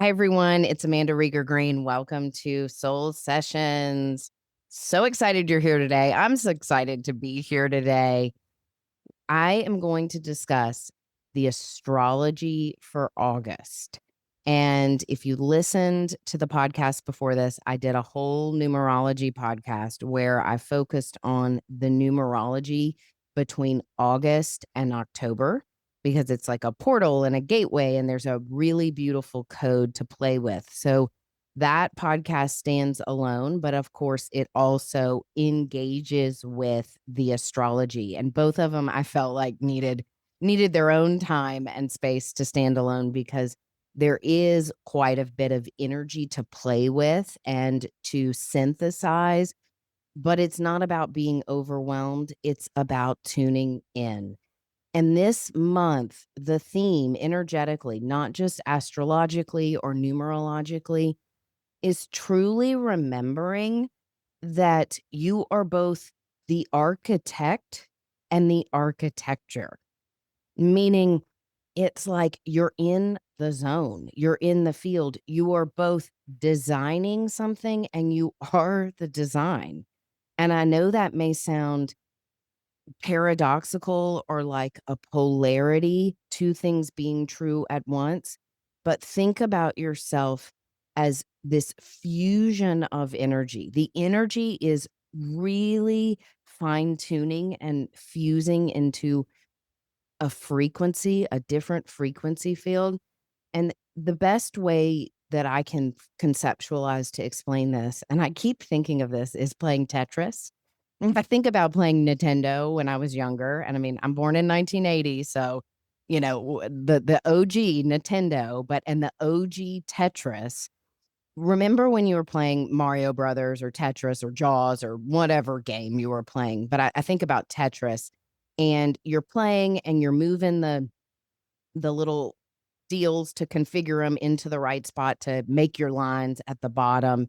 Hi, everyone. It's Amanda Rieger Green. Welcome to Soul Sessions. So excited you're here today. I'm so excited to be here today. I am going to discuss the astrology for August. And if you listened to the podcast before this, I did a whole numerology podcast where I focused on the numerology between August and October because it's like a portal and a gateway, and there's a really beautiful code to play with. So that podcast stands alone, but of course, it also engages with the astrology. And both of them I felt like needed their own time and space to stand alone because there is quite a bit of energy to play with and to synthesize, but it's not about being overwhelmed. It's about tuning in. And this month, the theme energetically, not just astrologically or numerologically, is truly remembering that you are both the architect and the architecture, meaning it's like you're in the zone, you're in the field, you are both designing something and you are the design. And I know that may sound paradoxical or like a polarity, two things being true at once, but think about yourself as this fusion of energy. The energy is really fine tuning and fusing into a frequency, a different frequency field. And the best way that I can conceptualize to explain this, and I keep thinking of this, is playing Tetris. I think about playing Nintendo when I was younger, and I mean, I'm born in 1980, so the OG Nintendo, but and the OG Tetris. Remember when you were playing Mario Brothers or Tetris or Jaws or whatever game you were playing? But I think about Tetris, and you're playing and you're moving the little deals to configure them into the right spot to make your lines at the bottom.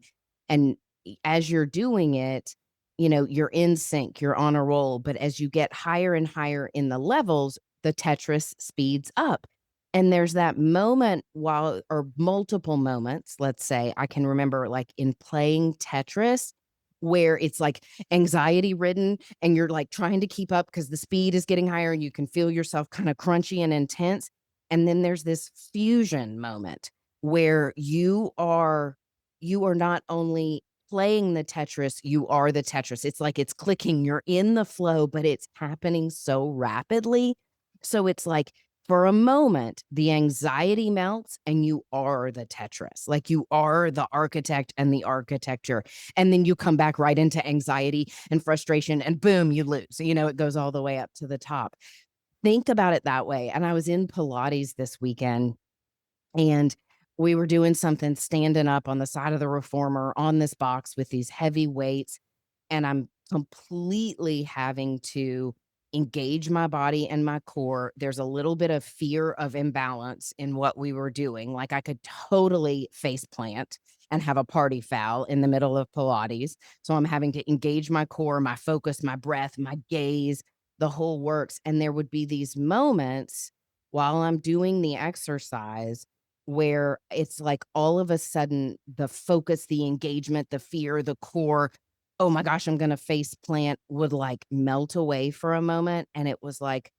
And as you're doing it, you're in sync, you're on a roll. But as you get higher and higher in the levels, the Tetris speeds up. And there's that moment or multiple moments, let's say, I can remember like in playing Tetris, where it's like anxiety ridden and you're like trying to keep up because the speed is getting higher and you can feel yourself kind of crunchy and intense. And then there's this fusion moment where you are not only playing the Tetris, you are the Tetris. It's like it's clicking, you're in the flow, but it's happening so rapidly. So it's like for a moment, the anxiety melts and you are the Tetris. Like you are the architect and the architecture. And then you come back right into anxiety and frustration and boom, you lose. It goes all the way up to the top. Think about it that way. And I was in Pilates this weekend and we were doing something standing up on the side of the reformer on this box with these heavy weights. And I'm completely having to engage my body and my core. There's a little bit of fear of imbalance in what we were doing. Like I could totally face plant and have a party foul in the middle of Pilates. So I'm having to engage my core, my focus, my breath, my gaze, the whole works. And there would be these moments while I'm doing the exercise where it's like all of a sudden the focus, the engagement, the fear, the core, oh my gosh, I'm gonna face plant would like melt away for a moment. And it was like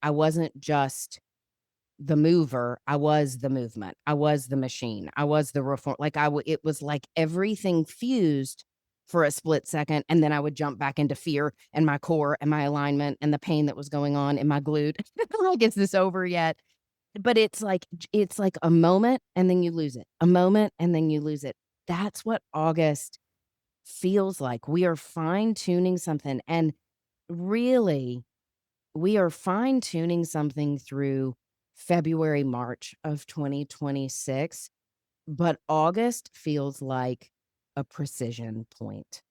I wasn't just the mover, I was the movement. I was the machine. I was the reform. Like it was like everything fused for a split second. And then I would jump back into fear and my core and my alignment and the pain that was going on in my glute. Like, is this over yet? But it's like a moment and then you lose it. A moment and then you lose it. That's what August feels like. We are fine tuning something. And really, we are fine tuning something through February, March of 2026. But August feels like a precision point,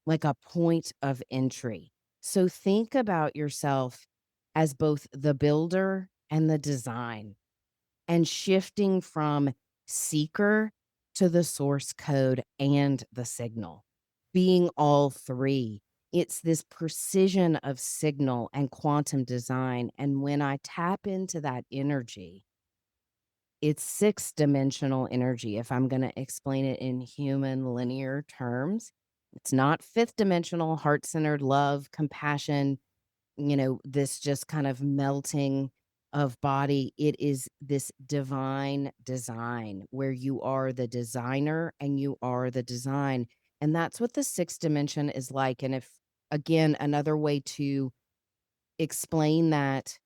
like a point of entry. So think about yourself as both the builder and the design and shifting from seeker to the source code and the signal, being all three. It's this precision of signal and quantum design. And when I tap into that energy, It's six-dimensional energy, if I'm gonna explain it in human linear terms. It's not fifth dimensional, heart-centered love, compassion, this just kind of melting of body. It is this divine design where you are the designer and you are the design. And that's what the sixth dimension is like. And if, again, another way to explain that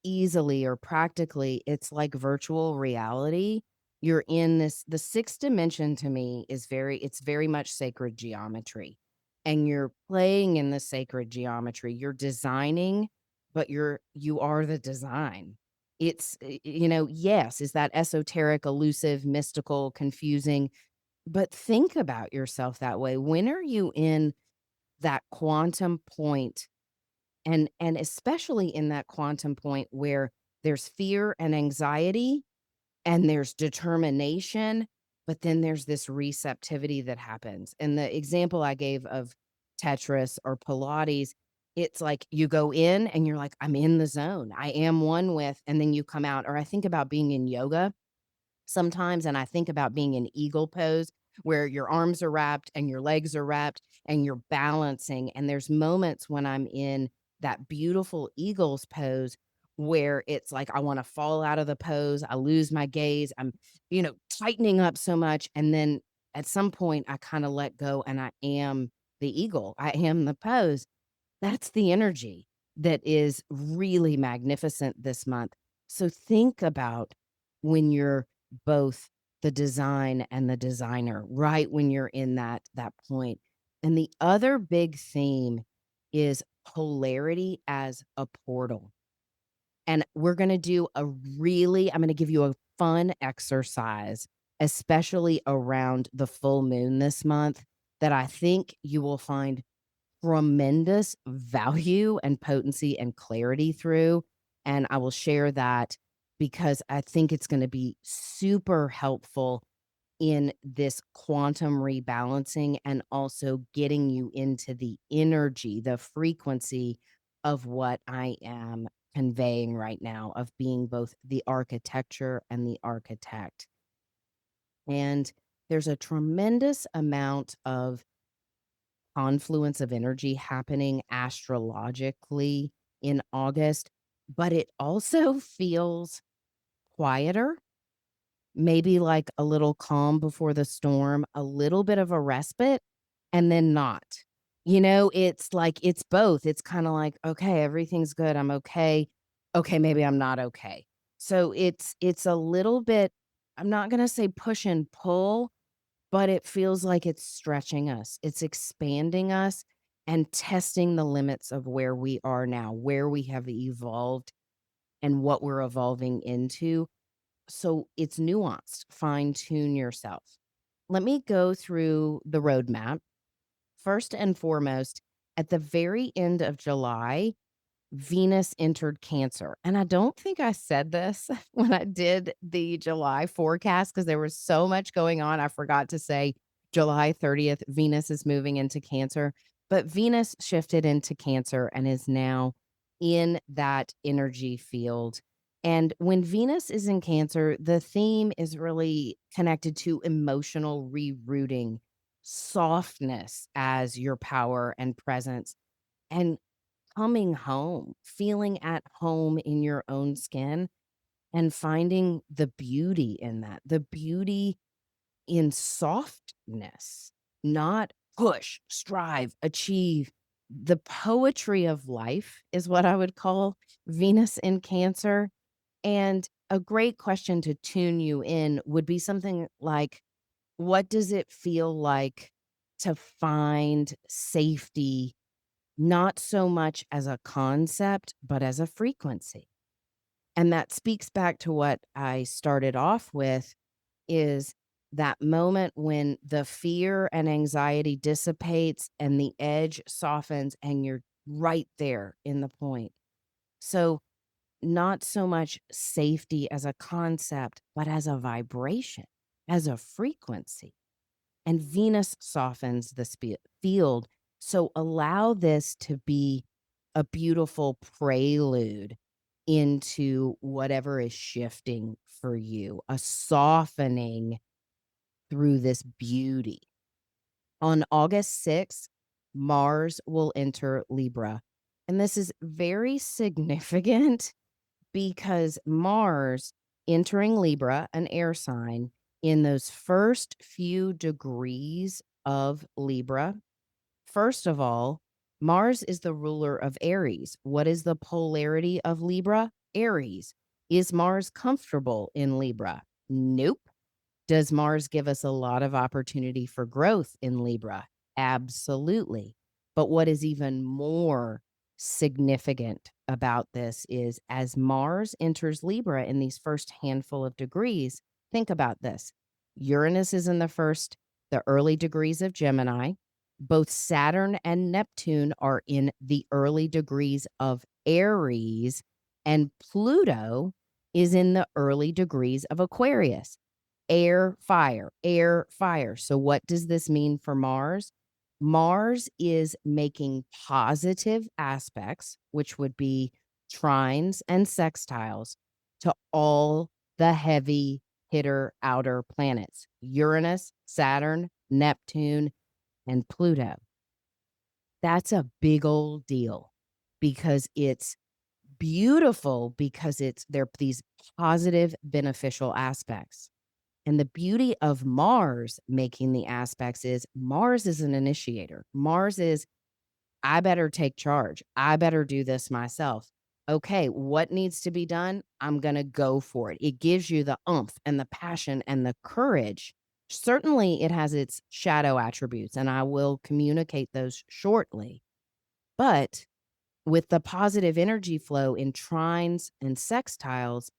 easily or practically, it's like virtual reality. You're in the sixth dimension to me is it's very much sacred geometry. And you're playing in the sacred geometry. You're designing, but you are the design. Yes, is that esoteric, elusive, mystical, confusing, but think about yourself that way. When are you in that quantum point and especially in that quantum point where there's fear and anxiety and there's determination, but then there's this receptivity that happens. And the example I gave of Tetris or Pilates, it's like you go in and you're like, I'm in the zone. I am one with, and then you come out. Or I think about being in yoga sometimes, and I think about being in eagle pose where your arms are wrapped and your legs are wrapped and you're balancing. And there's moments when I'm in that beautiful eagles pose where it's like I want to fall out of the pose. I lose my gaze. I'm, tightening up so much. And then at some point, I kind of let go and I am the eagle. I am the pose. That's the energy that is really magnificent this month. So think about when you're both the design and the designer, right when you're in that point. And the other big theme is polarity as a portal. And we're going to do I'm going to give you a fun exercise, especially around the full moon this month, that I think you will find tremendous value and potency and clarity through, and I will share that because I think it's gonna be super helpful in this quantum rebalancing and also getting you into the energy, the frequency of what I am conveying right now of being both the architecture and the architect. And there's a tremendous amount of confluence of energy happening astrologically in August, but it also feels quieter, maybe like a little calm before the storm, a little bit of a respite, and then not. It's like it's both. It's kind of like, okay, everything's good. I'm okay. Okay, maybe I'm not okay. So it's a little bit, I'm not going to say push and pull, but it feels like it's stretching us, it's expanding us and testing the limits of where we are now, where we have evolved and what we're evolving into. So it's nuanced, fine tune yourself. Let me go through the roadmap. First and foremost, at the very end of July, Venus entered Cancer. And I don't think I said this when I did the July forecast because there was so much going on. I forgot to say July 30th, Venus is moving into Cancer, but Venus shifted into Cancer and is now in that energy field. And when Venus is in Cancer, the theme is really connected to emotional rerouting, softness as your power and presence, and coming home, feeling at home in your own skin and finding the beauty in that, the beauty in softness, not push, strive, achieve. The poetry of life is what I would call Venus in Cancer. And a great question to tune you in would be something like, what does it feel like to find safety, not so much as a concept, but as a frequency? And that speaks back to what I started off with, is that moment when the fear and anxiety dissipates and the edge softens and you're right there in the point. So not so much safety as a concept, but as a vibration, as a frequency. And Venus softens the field. So allow this to be a beautiful prelude into whatever is shifting for you, a softening through this beauty. On August 6th, Mars will enter Libra. And this is very significant because Mars entering Libra, an air sign, in those first few degrees of Libra. First of all, Mars is the ruler of Aries. What is the polarity of Libra? Aries. Is Mars comfortable in Libra? Nope. Does Mars give us a lot of opportunity for growth in Libra? Absolutely. But what is even more significant about this is as Mars enters Libra in these first handful of degrees, think about this. Uranus is in the early degrees of Gemini. Both Saturn and Neptune are in the early degrees of Aries, and Pluto is in the early degrees of Aquarius. Air, fire, air, fire. So, what does this mean for Mars? Mars is making positive aspects, which would be trines and sextiles, to all the heavy hitter outer planets Uranus, Saturn, Neptune, and Pluto. That's a big old deal because it's beautiful because they're these positive, beneficial aspects. And the beauty of Mars making the aspects is Mars is an initiator. Mars is, I better take charge. I better do this myself. Okay, what needs to be done? I'm going to go for it. It gives you the oomph and the passion and the courage. Certainly, it has its shadow attributes, and I will communicate those shortly. But with the positive energy flow in trines and sextiles,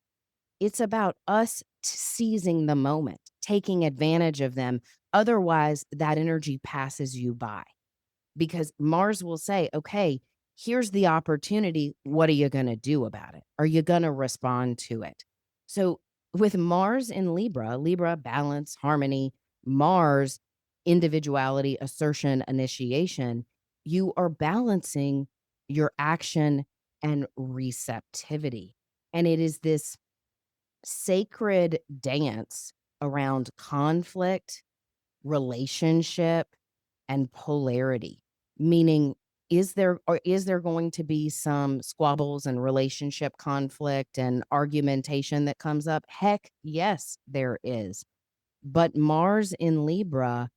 it's about us seizing the moment, taking advantage of them. Otherwise, that energy passes you by because Mars will say, okay, here's the opportunity. What are you going to do about it? Are you going to respond to it? So, with Mars in Libra, Libra, balance, harmony, Mars, individuality, assertion, initiation, you are balancing your action and receptivity. And it is this sacred dance around conflict, relationship, and polarity. Meaning, is there going to be some squabbles and relationship conflict and argumentation that comes up? Heck, yes, there is. But Mars in Libra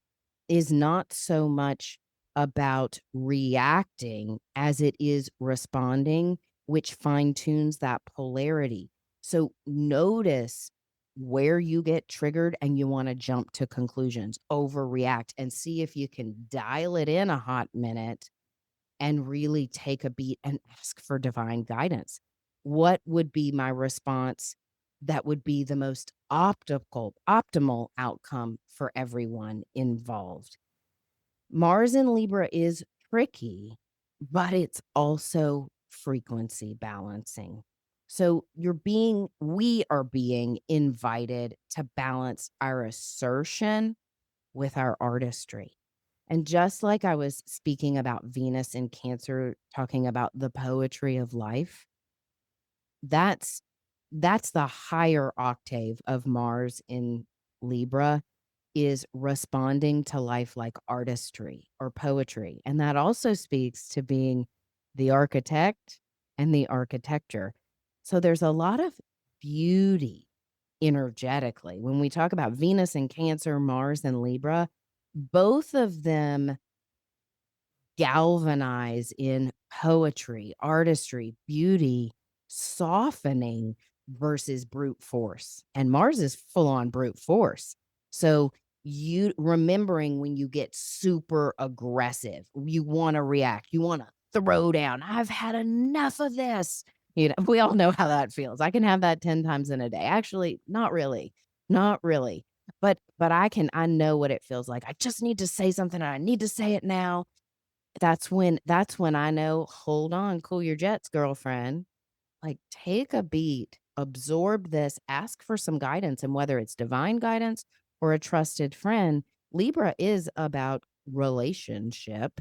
is not so much about reacting as it is responding, which fine tunes that polarity. So notice where you get triggered and you want to jump to conclusions, overreact, and see if you can dial it in a hot minute and really take a beat and ask for divine guidance. What would be my response that would be the most optimal outcome for everyone involved? Mars in Libra is tricky, but it's also frequency balancing. So we are being invited to balance our assertion with our artistry. And just like I was speaking about Venus in Cancer, talking about the poetry of life, that's that's the higher octave of Mars in Libra is responding to life like artistry or poetry. And that also speaks to being the architect and the architecture. So there's a lot of beauty energetically. When we talk about Venus and Cancer, Mars and Libra, both of them galvanize in poetry, artistry, beauty, softening versus brute force. And Mars is full on brute force. So you remembering when you get super aggressive, you want to react, you want to throw down. I've had enough of this. We all know how that feels. I can have that 10 times in a day. Actually, not really. Not really. But I know what it feels like. I just need to say something and I need to say it now. That's when I know, "Hold on, cool your jets, girlfriend." Like, take a beat, absorb this, ask for some guidance, and whether it's divine guidance or a trusted friend, Libra is about relationship,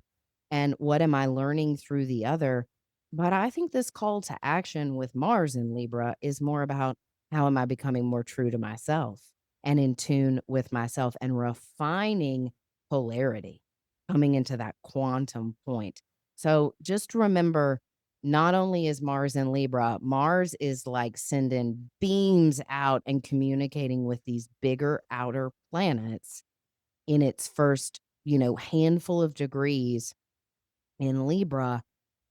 and what am I learning through the other? But I think this call to action with Mars in Libra is more about how am I becoming more true to myself and in tune with myself and refining polarity, coming into that quantum point. So just remember, not only is Mars in Libra, Mars is like sending beams out and communicating with these bigger outer planets in its first, handful of degrees in Libra,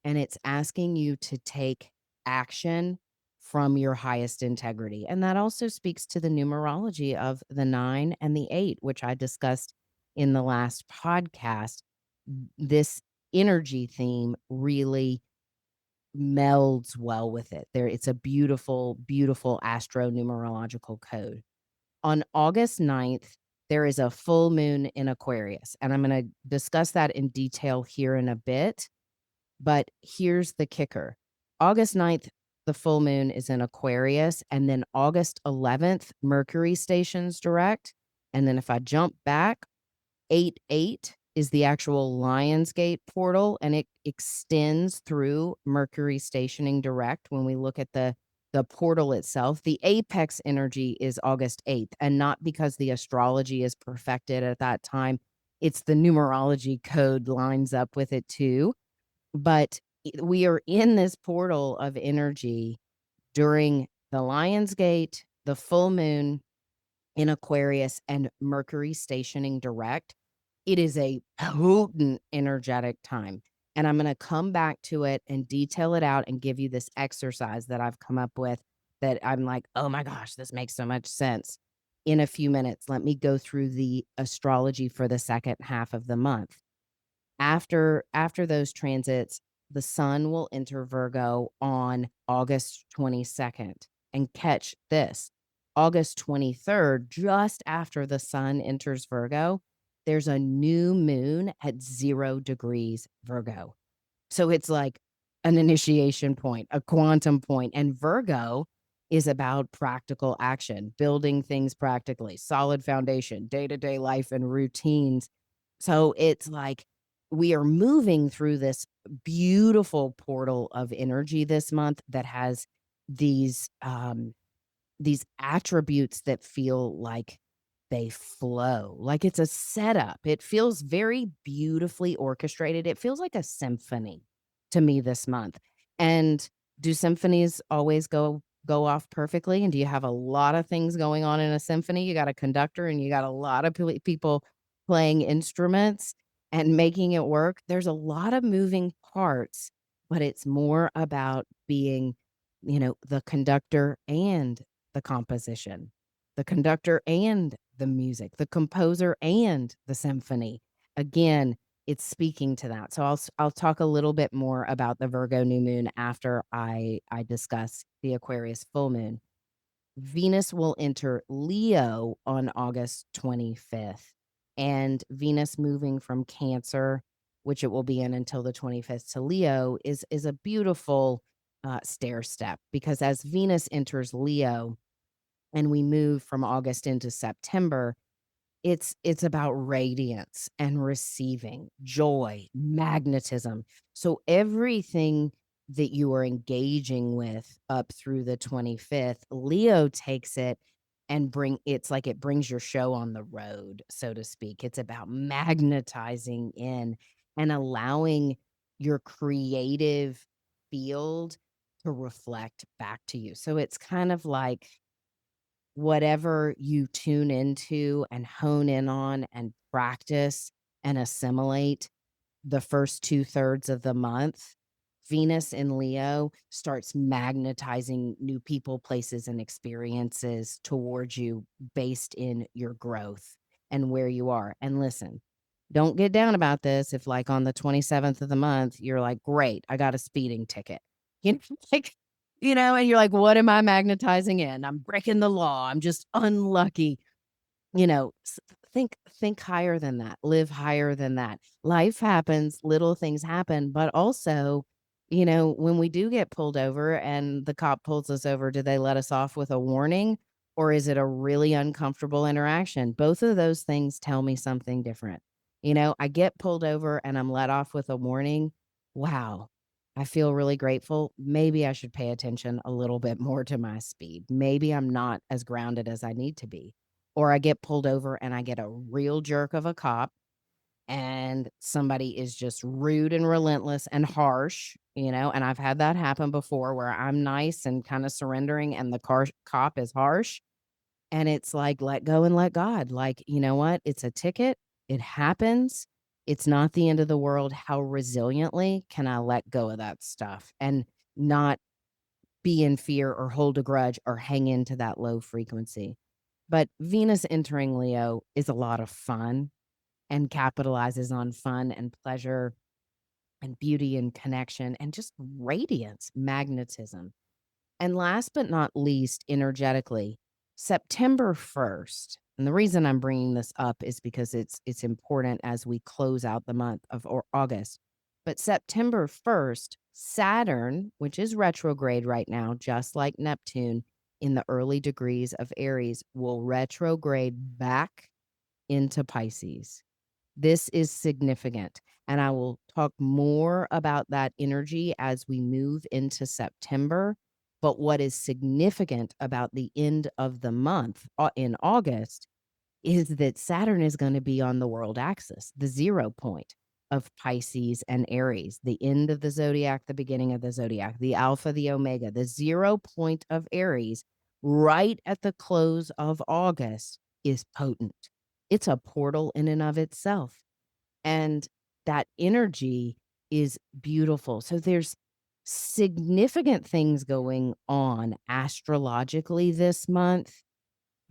and it's asking you to take action from your highest integrity. And that also speaks to the numerology of the 9 and the 8, which I discussed in the last podcast. This energy theme really melds well with it. It's a beautiful, beautiful astro numerological code. On August 9th, there is a full moon in Aquarius, and I'm going to discuss that in detail here in a bit. But here's the kicker. August 9th, the full moon is in Aquarius, and then August 11th, Mercury stations direct. And then if I jump back, 8/8 is the actual Lionsgate portal, and it extends through Mercury stationing direct. When we look at the portal itself, the apex energy is August 8th, and not because the astrology is perfected at that time. It's the numerology code lines up with it too. But we are in this portal of energy during the Lion's Gate, the full moon in Aquarius, and Mercury stationing direct. It is a potent energetic time. And I'm going to come back to it and detail it out and give you this exercise that I've come up with that I'm like, oh my gosh, this makes so much sense. In a few minutes, let me go through the astrology for the second half of the month. After those transits, the sun will enter Virgo on August 22nd. And catch this, August 23rd, just after the sun enters Virgo, there's a new moon at 0 degrees Virgo. So it's like an initiation point, a quantum point, and Virgo is about practical action, building things practically, solid foundation, day-to-day life and routines. So it's like we are moving through this beautiful portal of energy this month that has these these attributes that feel like they flow, like it's a setup. It feels very beautifully orchestrated. It feels like a symphony to me this month. And do symphonies always go off perfectly? And do you have a lot of things going on in a symphony? You got a conductor and you got a lot of people playing instruments and making it work. There's a lot of moving parts, but it's more about being, the conductor and the composition, the conductor and the music, the composer and the symphony. Again, it's speaking to that. So I'll talk a little bit more about the Virgo new moon after I discuss the Aquarius full moon. Venus will enter Leo on August 25th, and Venus moving from Cancer, which it will be in until the 25th, to Leo is a beautiful stair step, because as Venus enters Leo, and we move from August into September, it's about radiance and receiving, joy, magnetism. So everything that you are engaging with up through the 25th, Leo takes it and it's like it brings your show on the road, so to speak. It's about magnetizing in and allowing your creative field to reflect back to you. So it's kind of like whatever you tune into and hone in on and practice and assimilate the first 2/3 of the month, Venus in Leo starts magnetizing new people, places, and experiences towards you based in your growth and where you are. And listen, don't get down about this if, like, on the 27th of the month, you're like, "Great, I got a speeding ticket." You know, like, and you're like, "What am I magnetizing in? I'm breaking the law. I'm just unlucky." Think higher than that, live higher than that. Life happens, little things happen, but also, when we do get pulled over and the cop pulls us over, do they let us off with a warning, or is it a really uncomfortable interaction? Both of those things tell me something different. I get pulled over and I'm let off with a warning. Wow. I feel really grateful. Maybe I should pay attention a little bit more to my speed. Maybe I'm not as grounded as I need to be. Or I get pulled over and I get a real jerk of a cop and somebody is just rude and relentless and harsh, and I've had that happen before where I'm nice and kind of surrendering and the cop is harsh. And it's like, let go and let God. Like, you know what? It's a ticket. It happens. It's not the end of the world. How resiliently can I let go of that stuff and not be in fear or hold a grudge or hang into that low frequency? But Venus entering Leo is a lot of fun and capitalizes on fun and pleasure and beauty and connection and just radiance, magnetism. And last but not least, energetically, September 1st. And the reason I'm bringing this up is because it's important as we close out the month of August. But September 1st, Saturn, which is retrograde right now, just like Neptune in the early degrees of Aries, will retrograde back into Pisces. This is significant, and I will talk more about that energy as we move into September. But what is significant about the end of the month in August is that Saturn is going to be on the world axis, the 0 point of Pisces and Aries, the end of the zodiac, the beginning of the zodiac, the alpha, the omega, the 0 point of Aries, right at the close of August is potent. It's a portal in and of itself. And that energy is beautiful. So there's significant things going on astrologically this month,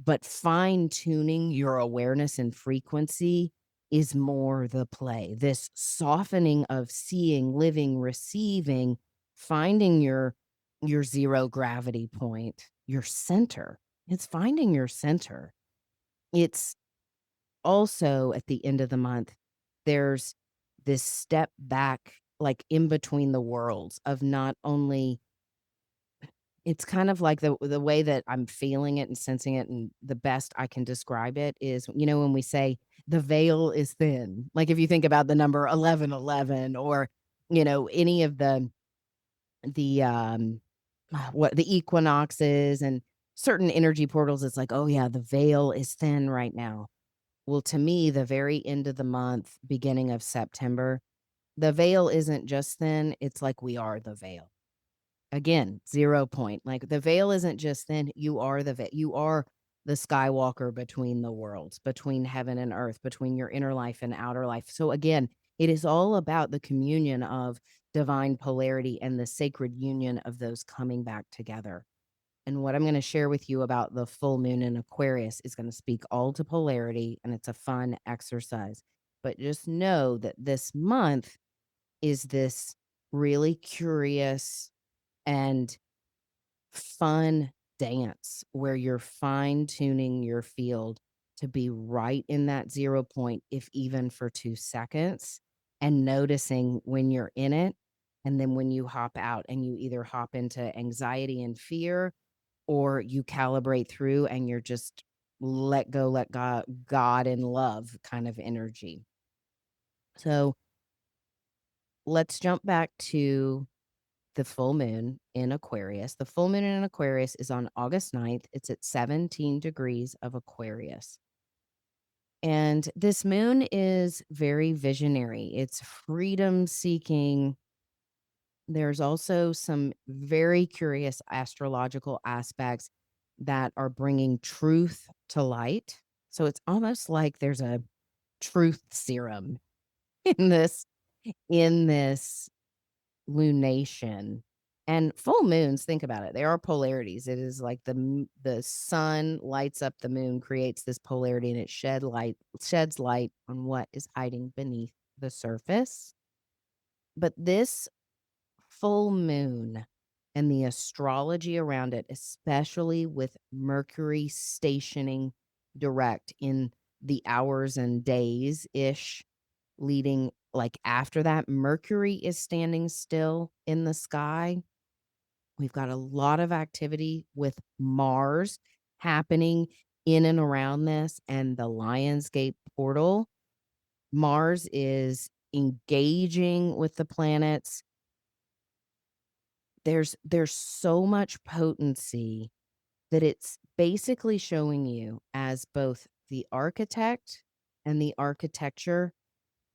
but fine tuning your awareness and frequency is more the play. This softening of seeing, living, receiving, finding your zero gravity point, your center. It's finding your center. It's also at the end of the month, there's this step back, like in between the worlds of not only it's kind of like the way that I'm feeling it and sensing it, and the best I can describe it is, when we say the veil is thin, like if you think about the number 1111 or, any of the what the equinoxes and certain energy portals, it's like, oh yeah, the veil is thin right now. Well, to me, the very end of the month, beginning of September, the veil isn't just thin, it's like we are the veil. Again, 0 point. Like the veil isn't just thin, you are the veil. You are the skywalker between the worlds, between heaven and earth, between your inner life and outer life. So again, it is all about the communion of divine polarity and the sacred union of those coming back together. And what I'm going to share with you about the full moon in Aquarius is going to speak all to polarity, and it's a fun exercise. But just know that this month is this really curious and fun dance where you're fine tuning your field to be right in that 0 point, if even for 2 seconds, and noticing when you're in it. And then when you hop out and you either hop into anxiety and fear or you calibrate through and you're just let go, let God and love kind of energy. So let's jump back to the full moon in Aquarius. The full moon in Aquarius is on August 9th. It's at 17 degrees of Aquarius. And this moon is very visionary. It's freedom seeking. There's also some very curious astrological aspects that are bringing truth to light. So it's almost like there's a truth serum in this lunation. And full moons, think about it. They are polarities. It is like the sun lights up the moon, creates this polarity, and it sheds light on what is hiding beneath the surface. But this full moon and the astrology around it, especially with Mercury stationing direct in the hours and days ish leading, like after that, Mercury is standing still in the sky. We've got a lot of activity with Mars happening in and around this and the Lionsgate portal. Mars is engaging with the planets there's so much potency that it's basically showing you as both the architect and the architecture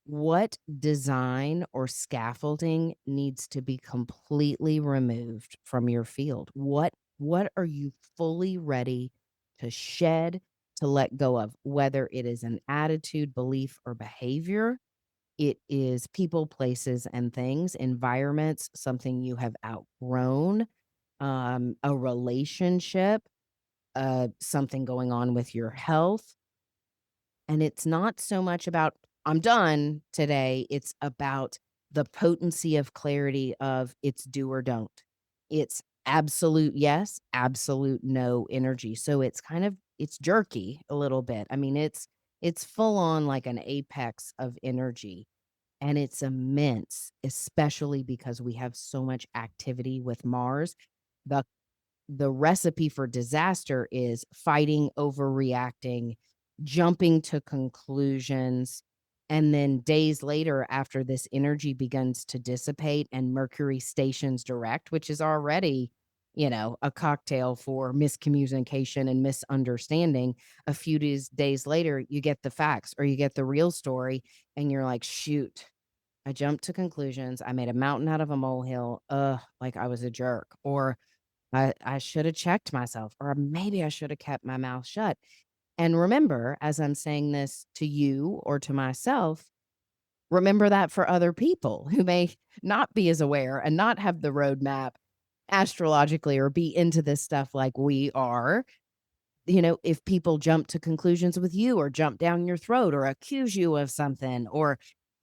what design or scaffolding needs to be completely removed from your field. What are you fully ready to shed, to let go of, whether it is an attitude, belief, or behavior? It is people, places, and things, environments, something you have outgrown, a relationship, something going on with your health. And it's not so much about, I'm done today. It's about the potency of clarity of it's do or don't. It's absolute yes, absolute no energy. So it's jerky a little bit. I mean, it's full on like an apex of energy. And it's immense, especially because we have so much activity with Mars. The the recipe for disaster is fighting, overreacting, jumping to conclusions. And then days later, after this energy begins to dissipate and Mercury stations direct, which is already, a cocktail for miscommunication and misunderstanding, a few days later, you get the facts or you get the real story, and you're like, shoot, I jumped to conclusions. I made a mountain out of a molehill. Like I was a jerk. Or I should have checked myself, or maybe I should have kept my mouth shut. And remember, as I'm saying this to you or to myself, remember that for other people who may not be as aware and not have the roadmap astrologically or be into this stuff like we are. If people jump to conclusions with you or jump down your throat or accuse you of something or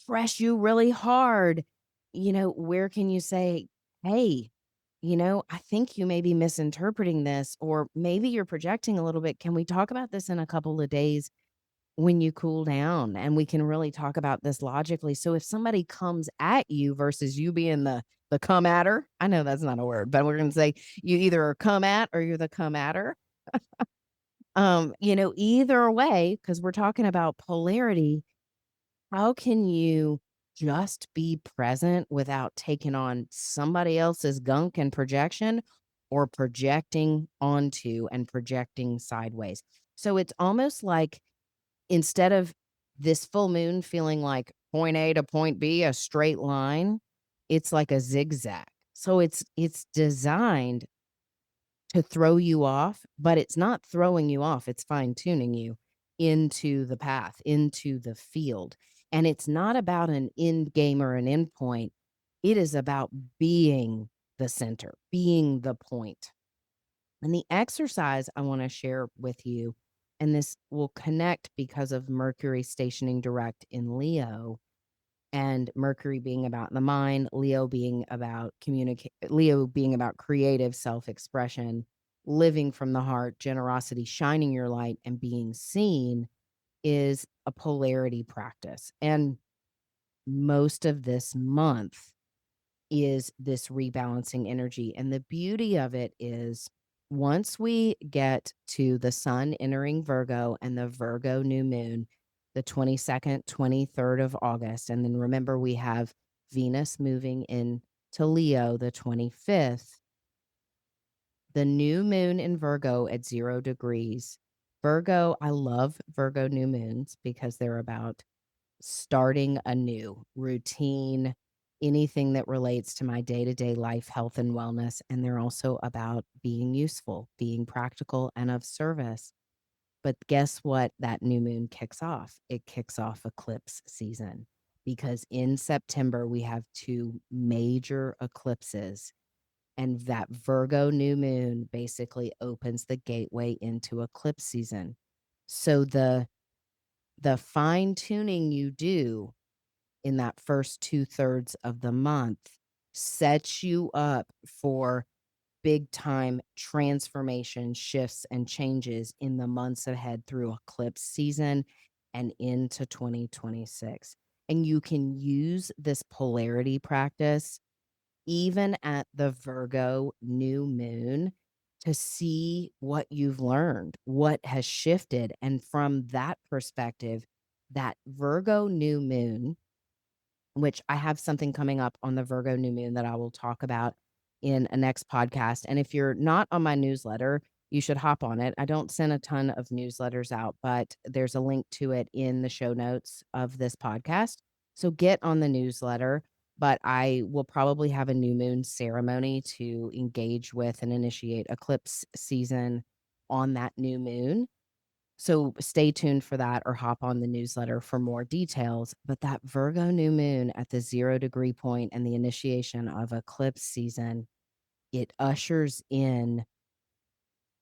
press you really hard, where can you say, hey, I think you may be misinterpreting this, or maybe you're projecting a little bit. Can we talk about this in a couple of days when you cool down and we can really talk about this logically? So if somebody comes at you versus you being the come atter, I know that's not a word, but we're going to say you either are come at or you're the come atter. Either way, because we're talking about polarity, how can you just be present without taking on somebody else's gunk and projection or projecting onto and projecting sideways? So it's almost like instead of this full moon feeling like point A to point B, a straight line, it's like a zigzag. So it's designed to throw you off, but it's not throwing you off, it's fine-tuning you into the path, into the field, and it's not about an end game or an end point, it is about being the center, being the point. And the exercise I wanna share with you, and this will connect because of Mercury stationing direct in Leo, and Mercury being about the mind, Leo being about creative self-expression, living from the heart, generosity, shining your light, and being seen is a polarity practice. And most of this month is this rebalancing energy. And the beauty of it is once we get to the sun entering Virgo and the Virgo new moon, the 22nd, 23rd of August, and then remember we have Venus moving into Leo the 25th, the new moon in Virgo at 0 degrees. Virgo, I love Virgo new moons because they're about starting a new routine, anything that relates to my day-to-day life, health, and wellness. And they're also about being useful, being practical, and of service. But guess what? That new moon kicks off. It kicks off eclipse season because in September, we have two major eclipses. And that Virgo new moon basically opens the gateway into eclipse season. So the fine tuning you do in that first 2/3 of the month sets you up for big time transformation, shifts, and changes in the months ahead through eclipse season and into 2026. And you can use this polarity practice even at the Virgo new moon to see what you've learned, what has shifted. And from that perspective, that Virgo new moon, which I have something coming up on the Virgo new moon that I will talk about in a next podcast. And if you're not on my newsletter, you should hop on it. I don't send a ton of newsletters out, but there's a link to it in the show notes of this podcast. So get on the newsletter. But I will probably have a new moon ceremony to engage with and initiate eclipse season on that new moon. So stay tuned for that or hop on the newsletter for more details. But that Virgo new moon at the 0 degree point and the initiation of eclipse season, it ushers in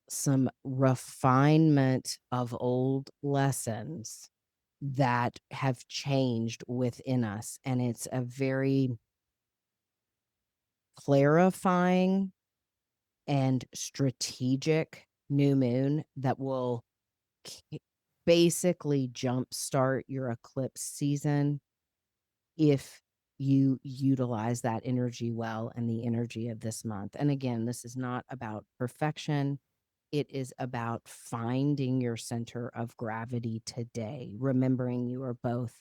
some refinement of old lessons that have changed within us. And it's a very clarifying and strategic new moon that will k- basically jumpstart your eclipse season if you utilize that energy well and the energy of this month. And again, this is not about perfection. It is about finding your center of gravity today, remembering you are both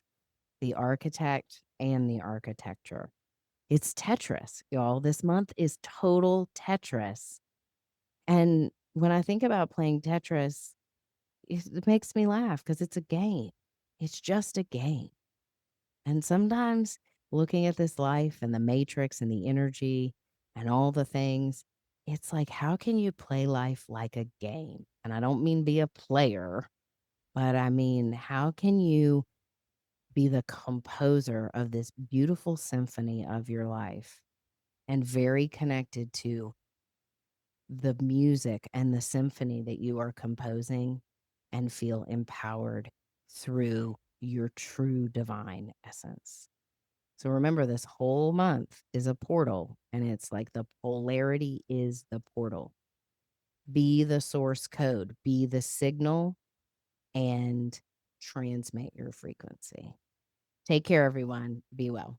the architect and the architecture. It's Tetris, y'all. This month is total Tetris. And when I think about playing Tetris, it makes me laugh because it's a game. It's just a game. And sometimes looking at this life and the matrix and the energy and all the things, it's like, how can you play life like a game? And I don't mean be a player, but I mean, how can you be the composer of this beautiful symphony of your life and very connected to the music and the symphony that you are composing and feel empowered through your true divine essence. So remember, this whole month is a portal, and it's like the polarity is the portal. Be the source code, be the signal, and transmit your frequency. Take care, everyone. Be well.